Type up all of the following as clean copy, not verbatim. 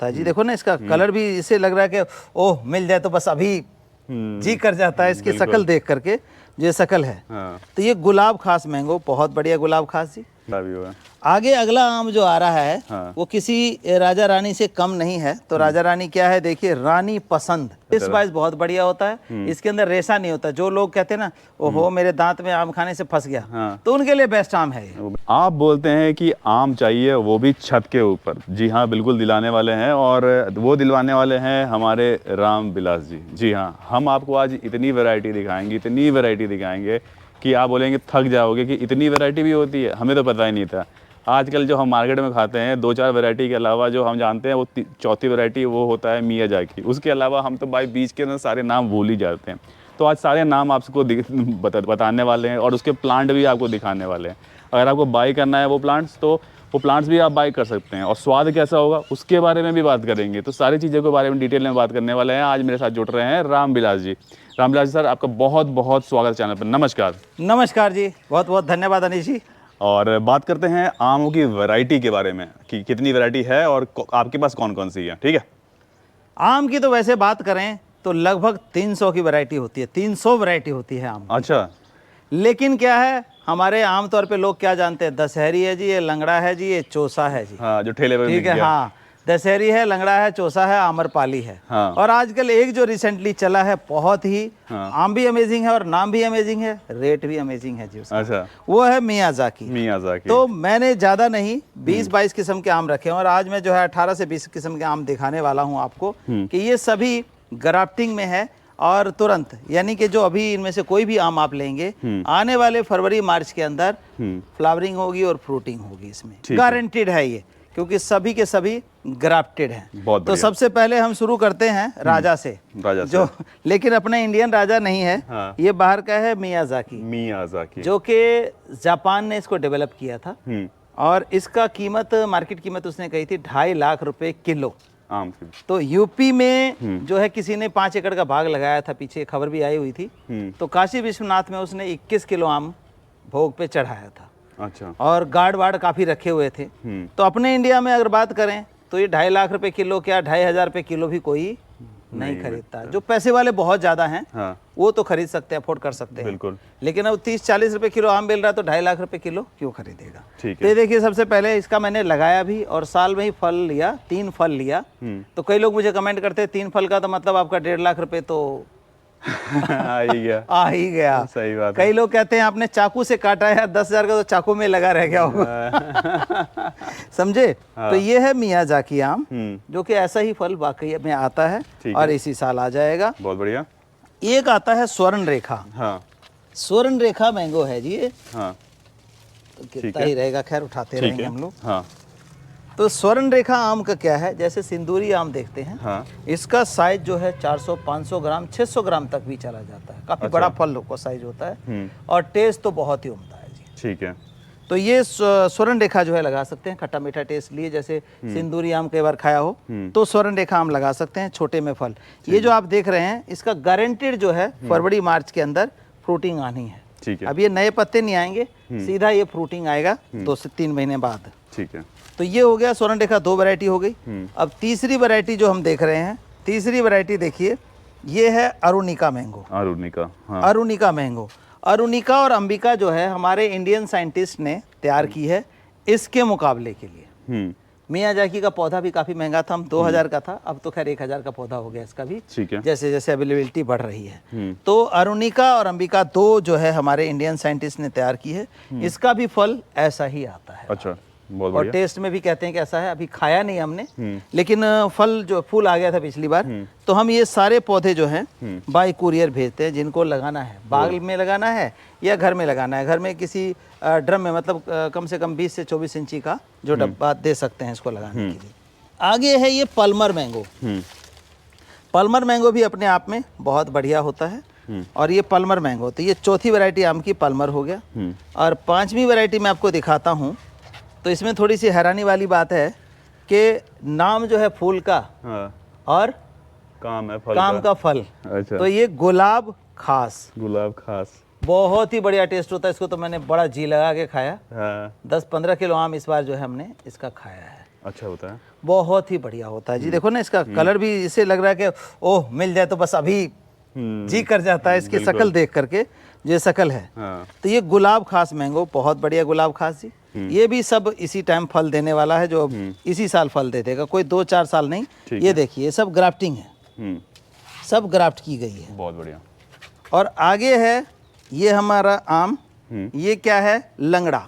ताजी देखो ना, इसका कलर भी इसे लग रहा है कि ओह मिल जाए तो बस अभी जी कर जाता है इसकी शक्ल देख करके, जो ये शक्ल है। तो ये गुलाब खास मैंगो, बहुत बढ़िया गुलाब खास जी। आगे अगला आम जो आ रहा है वो किसी राजा रानी से कम नहीं है। तो राजा रानी क्या है, देखिए, रानी पसंद। इस बाइस बहुत बढ़िया होता है, इसके अंदर रेशा नहीं होता। जो लोग कहते हैं ना ओहो मेरे दांत में आम खाने से फंस गया, तो उनके लिए बेस्ट आम है ये। आप बोलते हैं कि आम चाहिए वो भी छत के ऊपर। जी हाँ, बिल्कुल दिलाने वाले हैं, और वो दिलवाने वाले हैं हमारे राम बिलास जी। जी हाँ, हम आपको आज इतनी वैरायटी दिखाएंगे, इतनी वैरायटी दिखाएंगे कि आप बोलेंगे थक जाओगे कि इतनी वैरायटी भी होती है, हमें तो पता ही नहीं था। आजकल जो हम मार्केट में खाते हैं 2-4 वैरायटी के अलावा जो हम जानते हैं वो चौथी वैरायटी वो होता है मियाजाकी। उसके अलावा हम तो भाई बीच के अंदर सारे नाम भूल ही जाते हैं। तो आज सारे नाम आपको बताने वाले हैं, और उसके प्लांट भी आपको दिखाने वाले हैं। अगर आपको बाई करना है वो प्लांट्स, तो वो प्लांट्स भी आप बाई कर सकते हैं, और स्वाद कैसा होगा उसके बारे में भी बात करेंगे। तो सारी चीज़ों के बारे में डिटेल में बात करने वाले हैं। आज मेरे साथ जुड़ रहे हैं राम बिलास जी। राम बिलास जी सर, आपका बहुत बहुत स्वागत चैनल पर। नमस्कार। नमस्कार जी, बहुत बहुत धन्यवाद अनिश जी। और बात करते हैं आमों की वैरायटी के बारे में कि कितनी वैरायटी है और आपके पास कौन कौन सी है। ठीक है, आम की तो वैसे बात करें तो लगभग 300 की वैरायटी होती है, 300 वैरायटी होती है आम। अच्छा, लेकिन क्या है, हमारे आमतौर पे लोग क्या जानते हैं, दशहरी है जी, ये लंगड़ा है जी, ये चौसा है जी। हाँ, जो ठेले पर ठीक है, हाँ, दशहरी है, लंगड़ा है, चौसा है, आम्रपाली है। हाँ। और आजकल एक जो रिसेंटली चला है बहुत ही आम भी अमेजिंग है और नाम भी अमेजिंग है, रेट भी अमेजिंग है जी उसका। अच्छा, वो है मियाजाकी। मियाजाकी। तो मैंने ज़्यादा नहीं 20-22 किस्म के आम रखे हैं, और आज मैं जो है 18 से 20 किस्म के आम दिखाने वाला हूँ आपको कि ये सभी ग्राफ्टिंग में है। और तुरंत, यानी कि जो अभी इनमें से कोई भी आम आप लेंगे, आने वाले फरवरी मार्च के अंदर फ्लावरिंग होगी और फ्रूटिंग होगी, इसमें गारंटेड है ये, क्योंकि सभी के सभी ग्राफ्टेड हैं। तो सबसे पहले हम शुरू करते हैं राजा से, जो लेकिन अपने इंडियन राजा नहीं है। ये बाहर का है मियाजाकी, जो कि जापान ने इसको डेवलप किया था। और इसका कीमत, मार्केट कीमत उसने कही थी 2.5 लाख रुपए किलो आम की। तो यूपी में जो है किसी ने 5 एकड़ का भाग लगाया था, पीछे खबर भी आई हुई थी। तो काशी विश्वनाथ में उसने 21 किलो आम भोग पे चढ़ाया था। अच्छा। और गार्ड वार्ड काफी रखे हुए थे। तो अपने इंडिया में अगर बात करें तो ये 2.5 लाख रुपए किलो, क्या 2,500 रुपए किलो भी कोई नहीं खरीदता। जो पैसे वाले बहुत ज्यादा हैं वो तो खरीद सकते हैं, अफोर्ड कर सकते हैं। बिल्कुल। लेकिन अब 30-40 रुपए किलो आम मिल रहा है तो 2.5 लाख रुपए किलो क्यों खरीदेगा। तो ये देखिए, सबसे पहले इसका मैंने लगाया भी और साल में ही फल लिया, 3 फल लिया। तो कई लोग मुझे कमेंट करते हैं 3 फल का तो मतलब आपका 1.5 लाख रुपए तो आ ही गया। सही बात। कई लोग कहते हैं आपने चाकू से काटा है, 10,000 का तो चाकू में लगा रह गया होगा। समझे। तो ये है मियाजाकी आम, जो कि ऐसा ही फल वाकई में आता है और इसी साल आ जाएगा। बहुत बढ़िया। एक आता है स्वर्ण रेखा। स्वर्ण रेखा मैंगो है जी ये। तो कितना ही रहेगा, खैर उठाते रहेंगे हम लोग। तो स्वर्ण रेखा आम का क्या है, जैसे सिंदूरी आम देखते हैं, इसका साइज जो है 400-500 ग्राम 600 ग्राम तक भी चला जाता है। काफी बड़ा फल का साइज होता है और टेस्ट तो बहुत ही उम्दा है जी। ठीक है। तो ये स्वर्ण रेखा जो है लगा सकते हैं, खट्टा मीठा टेस्ट लिए, जैसे सिंदूरी आम कई बार खाया हो तो स्वर्ण रेखा आम लगा सकते हैं, छोटे में फल। ये जो आप देख रहे हैं इसका गारंटेड जो है फरवरी मार्च के अंदर फ्रूटिंग आनी है। ठीक है। अब ये नए पत्ते नहीं आएंगे, सीधा ये फ्रूटिंग आएगा 2 से 3 महीने बाद। ठीक है। तो ये हो गया स्वर्ण रेखा, 2 वैरायटी हो गई। अब तीसरी वैरायटी जो हम देख रहे हैं, तीसरी वैरायटी देखिए, ये है अरुणिका मैंगो। अरुणिका मैंगो, अरुणिका और अंबिका जो है हमारे इंडियन साइंटिस्ट ने तैयार की है इसके मुकाबले के लिए। मियाजाकी का पौधा भी काफी महंगा था, 2,000 का था, अब तो खैर 1,000 का पौधा हो गया इसका भी, जैसे जैसे अवेलेबिलिटी बढ़ रही है। तो अरुणिका और अंबिका 2 जो है हमारे इंडियन साइंटिस्ट ने तैयार की है। इसका भी फल ऐसा ही आता है। अच्छा, और टेस्ट में भी कहते हैं कि ऐसा है। अभी खाया नहीं हमने, लेकिन फल जो फूल आ गया था पिछली बार। तो हम ये सारे पौधे जो हैं बाय कुरियर भेजते हैं, जिनको लगाना है, बाग में लगाना है या घर में लगाना है। घर में किसी ड्रम में, मतलब कम से कम 20 से 24 इंची का जो डब्बा दे सकते हैं इसको लगाने के लिए। आगे है ये पल्मर मैंगो। पल्मर मैंगो भी अपने आप में बहुत बढ़िया होता है। और ये पल्मर मैंगो, तो ये चौथी वैरायटी आम की पल्मर हो गया। और 5वीं वैरायटी मैं आपको दिखाता हूँ। तो इसमें थोड़ी सी हैरानी वाली बात है कि नाम जो है फूल का और काम है फल काम का फल। अच्छा। तो ये गुलाब खास। बहुत ही बढ़िया टेस्ट होता है इसको, तो मैंने बड़ा जी लगा के खाया। 10-15 किलो आम इस बार जो है हमने इसका खाया है। अच्छा होता है, बहुत ही बढ़िया होता है जी। देखो ना इसका कलर भी, इसे लग रहा है कि ओह मिल जाए तो बस अभी जी कर जाता है इसकी शक्ल देख करके। ये शक्ल है। हाँ। तो ये गुलाब खास मैंगो, बहुत बढ़िया गुलाब खास जी। ये भी सब इसी टाइम फल देने वाला है, जो इसी साल फल दे देगा, कोई 2-4 साल नहीं। ये देखिए ये सब ग्राफ्टिंग है, सब ग्राफ्ट की गई है। बहुत बढ़िया। और आगे है ये हमारा आम, ये क्या है, लंगड़ा।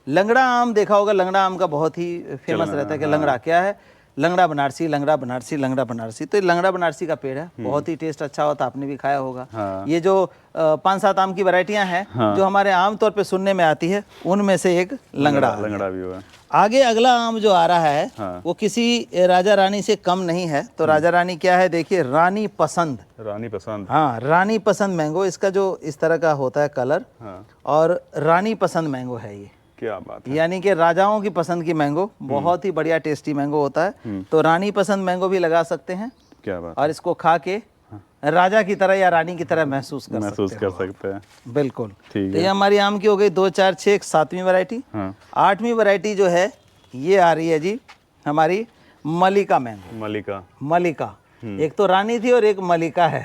लंगड़ा आम देखा होगा, लंगड़ा आम का बहुत ही फेमस रहता है कि लंगड़ा क्या है, लंगड़ा बनारसी, लंगड़ा बनारसी, लंगड़ा बनारसी। तो ये लंगड़ा बनारसी का पेड़ है, बहुत ही टेस्ट अच्छा होता है, आपने भी खाया होगा। हाँ। ये जो 5-7 आम की वैरायटियां हैं, जो हमारे आम तौर पे सुनने में आती है, उनमें से एक लंगड़ा भी हुआ। आगे अगला आम जो आ रहा है, वो किसी राजा रानी से कम नहीं है। तो राजा रानी क्या है, देखिए, रानी पसंद। रानी पसंद, हाँ, रानी पसंद मैंगो, इसका जो इस तरह का होता है कलर। और रानी पसंद मैंगो है ये, क्या बात है, यानी कि राजाओं की पसंद की मैंगो, बहुत ही बढ़िया टेस्टी मैंगो होता है। तो रानी पसंद मैंगो भी लगा सकते हैं। क्या बात। और इसको खा के राजा की तरह या रानी की तरह महसूस कर सकते हैं। बिल्कुल। तो ये हमारी आम की हो गई 2, 4, 6, 7वीं वैरायटी। 8वीं वैरायटी जो है ये आ रही है जी हमारी मलिका मैंगो। मलिका एक तो रानी थी और एक मलिका है।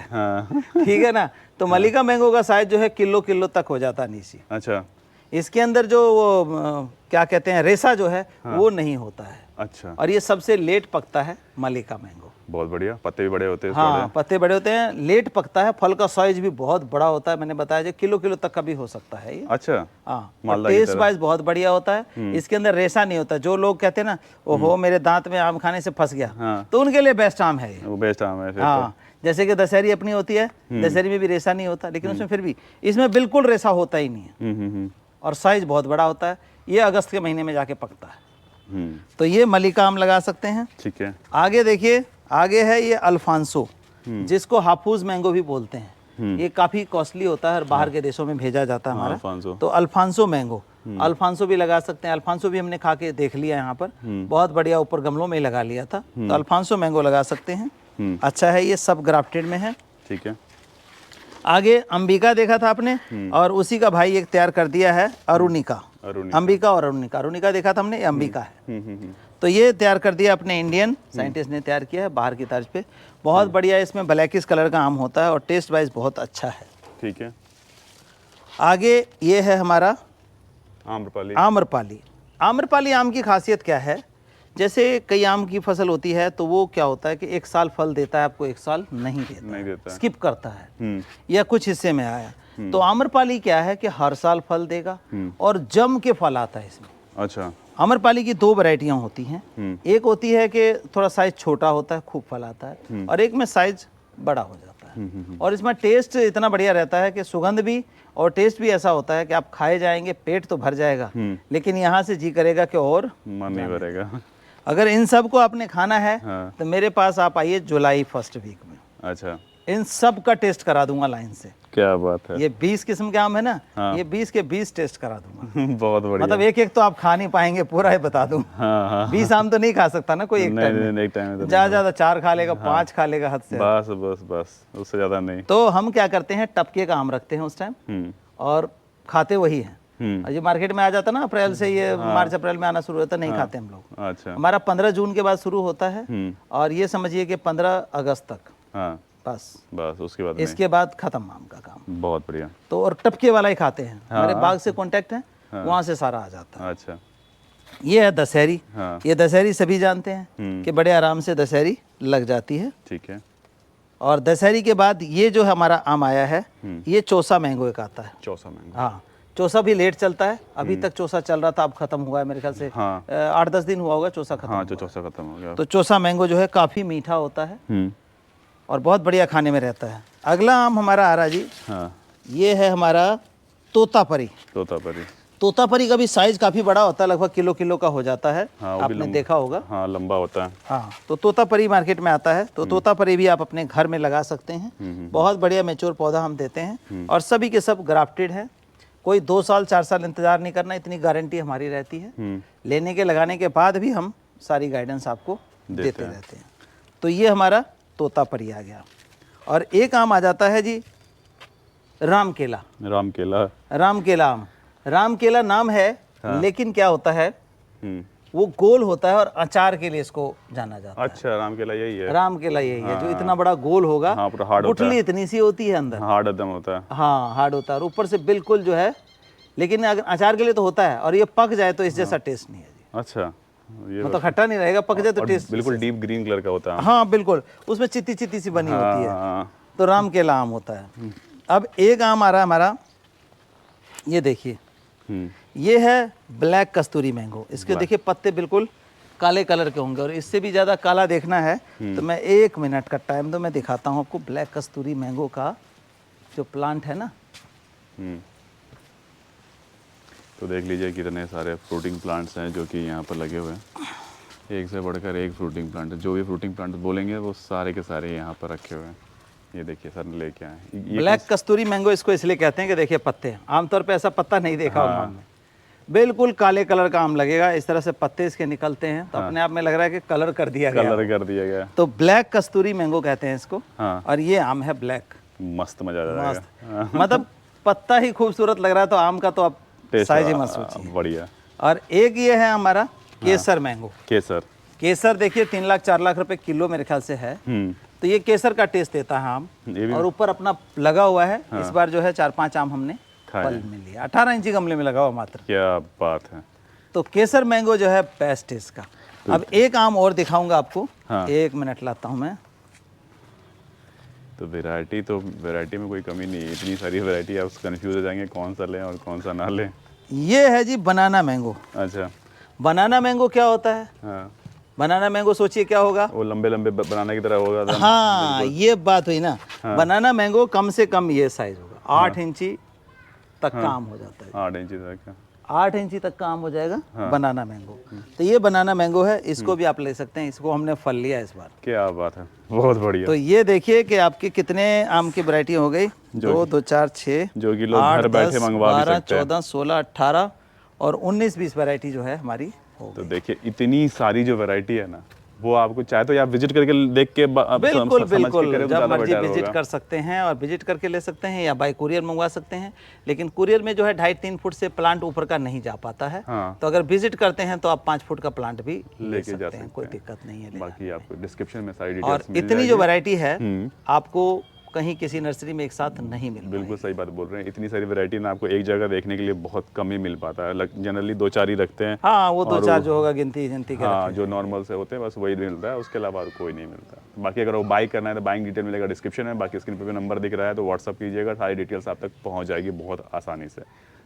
ठीक है ना। तो मलिका मैंगो का साइज जो है किलो तक हो जाता है नीचे। अच्छा। इसके अंदर जो वो क्या कहते हैं, रेसा जो है वो नहीं होता है। अच्छा। और ये सबसे लेट पकता है मलिका मैंगो। बहुत बढ़िया, पत्ते भी बड़े होते हैं। हाँ, पत्ते बड़े होते हैं, लेट पकता है, फल का साइज भी बहुत बड़ा होता है। मैंने बताया जो किलो तक का भी हो सकता है ये। अच्छा। हाँ, टेस्ट वाइज बहुत बढ़िया होता है। इसके अंदर रेसा नहीं होता। जो लोग कहते हैं ना, ओहो मेरे दांत में आम खाने से फंस गया, तो उनके लिए बेस्ट आम है ये। वो बेस्ट आम है। हाँ, जैसे कि दशहरी अपनी होती है, दशहरी में भी रेसा नहीं होता, लेकिन उसमें फिर भी इसमें बिल्कुल रेसा होता ही नहीं है। और साइज बहुत बड़ा होता है। ये अगस्त के महीने में जाके पकता है। तो ये मलिका आम लगा सकते हैं। ठीक है। आगे देखिए, आगे है ये अल्फांसो, जिसको हाफूज मैंगो भी बोलते हैं। ये काफी कॉस्टली होता है और बाहर के देशों में भेजा जाता है हमारा। तो अल्फांसो मैंगो, अल्फांसो भी लगा सकते हैं। अल्फांसो भी हमने खा के देख लिया यहाँ पर, बहुत बढ़िया, ऊपर गमलों में ही लगा लिया था। तो अल्फांसो मैंगो लगा सकते हैं। अच्छा है, ये सब ग्राफ्टेड में है। ठीक है। आगे अंबिका देखा था आपने, और उसी का भाई एक तैयार कर दिया है अरुणिका। अंबिका और अरुणिका देखा था हमने, ये अंबिका है। तो ये तैयार कर दिया अपने इंडियन साइंटिस्ट ने तैयार किया है, बाहर की तर्ज पे। बहुत बढ़िया, इसमें ब्लैकिश कलर का आम होता है और टेस्ट वाइज बहुत अच्छा है। ठीक है। आगे ये है हमारा आम्रपाली। आम्रपाली आम की खासियत क्या है, जैसे कई आम की फसल होती है तो वो क्या होता है कि 1 साल फल देता है आपको, 1 साल नहीं देता, स्किप करता है, या कुछ हिस्से में आया। तो आम्रपाली क्या है कि हर साल फल देगा और जम के फल आता है इसमें। अच्छा। आम्रपाली की 2 वैरायटियां होती हैं। एक होती है कि थोड़ा साइज छोटा होता है, खूब फल आता है, और एक में साइज बड़ा हो जाता है। और इसमें टेस्ट इतना बढ़िया रहता है कि सुगंध भी और टेस्ट भी ऐसा होता है कि आप खाए जाएंगे, पेट तो भर जाएगा, लेकिन यहाँ से जी करेगा कि और मन नहीं भरेगा। अगर इन सब को आपने खाना है तो मेरे पास आप आइए जुलाई 1st वीक में। अच्छा। इन सब का टेस्ट करा दूंगा लाइन से। क्या बात है। ये 20 किस्म के आम है ना, ये 20 के 20 टेस्ट करा दूंगा। बहुत बढ़िया। मतलब एक तो आप खा नहीं पाएंगे, पूरा ही बता दूं। 20 आम तो नहीं खा सकता ना कोई एक टाइम में। ज्यादा 4 खा लेगा, 5 खा लेगा हद से। बस उससे ज्यादा नहीं। तो हम क्या करते हैं, टपके का आम रखते हैं उस टाइम, और खाते वही है। ये मार्केट में आ जाता ना अप्रैल से, ये मार्च अप्रैल में आना शुरू होता है, नहीं खाते हम लोग। अच्छा। हमारा 15 जून के बाद शुरू होता है, और ये समझिए कि 15 अगस्त तक। बस उसके बाद इसके बाद खत्म आम का काम। बहुत बढ़िया। तो और टपके वाला ही खाते हैं। हमारे बाग से कांटेक्ट है, वहां से सारा आ जाता है। अच्छा। ये है दशहरी। ये दशहरी सभी जानते हैं कि बड़े आराम से दशहरी लग जाती है। ठीक है। और दशहरी के बाद ये जो हमारा आम आया है, ये चौसा मैंगो एक आता है। चौसा मैंगो, हाँ। चौसा भी लेट चलता है, अभी तक चौसा चल रहा था, अब खत्म हुआ है मेरे ख्याल से। 8-10 दिन हुआ होगा चौसा खत्म। हाँ, चौसा खत्म हो गया। तो चौसा मैंगो जो है काफी मीठा होता है और बहुत बढ़िया खाने में रहता है। अगला आम हमारा आ रहा जी, ये है हमारा तोतापरी। तोतापरी का भी साइज काफी बड़ा होता है, लगभग किलो का हो जाता है। आपने देखा होगा। हाँ, लंबा होता है। हाँ, तो तोतापरी मार्केट में आता है। तो तोतापरी भी आप अपने घर में लगा सकते हैं। बहुत बढ़िया मैच्योर पौधा हम देते हैं, और सभी के सब ग्राफ्टेड है। कोई 2 साल 4 साल इंतजार नहीं करना, इतनी गारंटी हमारी रहती है। लेने के लगाने के बाद भी हम सारी गाइडेंस आपको देते रहते हैं। तो ये हमारा तोतापरी आ गया। और एक आम आ जाता है जी रामकेला। रामकेला आम। रामकेला नाम है, लेकिन क्या होता है वो गोल होता है और अचार के लिए इसको जाना जाता है। अच्छा, राम केला यही है। राम केला यही है, जो इतना बड़ा गोल होगा। हाँ, पूरा हार्ड होता है। गुठली इतनी सी होती है अंदर। हार्ड एकदम होता है। हाँ, हार्ड होता है और ऊपर से बिल्कुल जो है, लेकिन अगर अचार के लिए तो होता है, और ये पक जाए तो इस जैसा टेस्ट नहीं है जी। अच्छा, ये मतलब खट्टा नहीं रहेगा, पक जाए तो टेस्ट बिल्कुल डीप ग्रीन कलर का होता है। हाँ बिल्कुल, उसमें चित्ती चित्ती सी बनी होती है, हाँ। तो राम केला आम होता है। अब एक आम आ रहा है हमारा, ये देखिए, ये है ब्लैक कस्तूरी मैंगो। इसके देखिए पत्ते बिल्कुल काले कलर के होंगे, और इससे भी ज़्यादा काला देखना है तो मैं 1 मिनट का टाइम दो, मैं दिखाता हूँ आपको ब्लैक कस्तूरी मैंगो का जो प्लांट है ना। तो देख लीजिए कितने सारे फ्रूटिंग प्लांट्स हैं जो कि यहाँ पर लगे हुए हैं। एक से बढ़कर एक फ्रूटिंग प्लांट, जो भी फ्रूटिंग प्लांट बोलेंगे वो सारे के सारे यहाँ पर रखे हुए हैं। ये देखिए सर लेके आए। ब्लैक कस्तूरी मैंगो इसको इसलिए कहते हैं कि देखिए पत्ते, आमतौर पे ऐसा पत्ता नहीं देखा होगा हमने। बिल्कुल काले कलर का आम लगेगा, इस तरह से पत्ते इसके निकलते हैं, तो अपने आप में लग रहा है कि कलर कर दिया गया। कलर कर दिया गया, तो ब्लैक कस्तूरी मैंगो कहते हैं इसको। हाँ। और ये आम है ब्लैक। मस्त मजा आ जाएगा। मतलब पत्ता ही खूबसूरत लग रहा है, तो आम का तो आप साइज ही मत सोचिए। बढ़िया। और एक ये है हमारा केसर मैंगो। केसर देखिए 3 लाख 4 लाख रुपए किलो मेरे ख्याल से है। तो ये केसर का टेस्ट देता है आम, और ऊपर अपना लगा हुआ है। हाँ। इस बार जो है 4-5 आम हमने फल में लिया, 18 इंची गमले में लगा हुआ मात्र। क्या बात है। तो केसर मैंगो जो है बेस्ट है इसका। अब एक आम और दिखाऊंगा आपको। हाँ। 1 मिनट लाता हूं मैं। तो वैरायटी में कोई कमी नहीं है, इतनी सारी वैरायटी, आप कंफ्यूज हो जाएंगे कौन सा लें और कौन सा ना लें। ये है जी बनाना मैंगो। अच्छा, बनाना मैंगो क्या होता है? हाँ। बनाना मैंगो सोचिए क्या होगा, वो लंबे लंबे बनाने की तरह होगा। हाँ, ये बात हुई ना। हाँ। बनाना मैंगो कम से कम ये साइज होगा, 8 इंची तक का आम हो जाता है। 8 इंची तक का, 8 इंची तक का आम हो जाएगा। हाँ। Banana mango. तो ये बनाना मैंगो है, इसको भी आप ले सकते हैं। इसको हमने फल लिया इस बार। क्या बात है, बहुत बढ़िया। तो ये देखिए कि आपके कितने आम की वैरायटी हो गई, 2, 2, 4, 6, जो कि लोग घर बैठे मंगवा भी सकते हैं। 14, 16, 18 और 19, 20 वैरायटी जो है हमारी हो गई। तो देखिए इतनी सारी जो वैरायटी है ना, वो आपको चाहे तो आप विजिट करके देख के बिल्कुल बिल्कुल जब मर्जी विजिट कर सकते हैं, और विजिट करके ले सकते हैं, या बाय कुरियर मंगवा सकते हैं। लेकिन कुरियर में जो है 2.5-3 फुट से प्लांट ऊपर का नहीं जा पाता है। हाँ। तो अगर विजिट करते हैं तो आप 5 फुट का प्लांट भी लेके जा सकते हैं, कोई दिक्कत नहीं है। बाकी आपको डिस्क्रिप्शन में सारी डिटेल्स और इतनी जो वैरायटी है आपको कहीं किसी नर्सरी में एक साथ नहीं मिल। बिल्कुल सही बात बोल रहे हैं, इतनी सारी वैरायटी ना आपको एक जगह देखने के लिए बहुत कम ही मिल पाता है। जनरली 2-4 ही रखते हैं। हाँ, वो 2-4 जो होगा गिनती के। हाँ, जो नॉर्मल से होते हैं बस वही मिलता है, उसके अलावा और कोई नहीं मिलता। बाकी अगर वो बाई करना है तो बाइंग डिटेल मिलेगा डिस्क्रिप्शन में, बाकी स्क्रीन पर भी नंबर दिख रहा है, तो व्हाट्सअप कीजिएगा, सारी डिटेल्स आप तक पहुँच जाएगी बहुत आसानी से।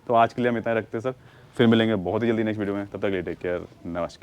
तो आज के लिए हम इतना रखते हैं सर, फिर मिलेंगे बहुत ही जल्दी नेक्स्ट वीडियो में, तब तक टेक केयर, नमस्कार।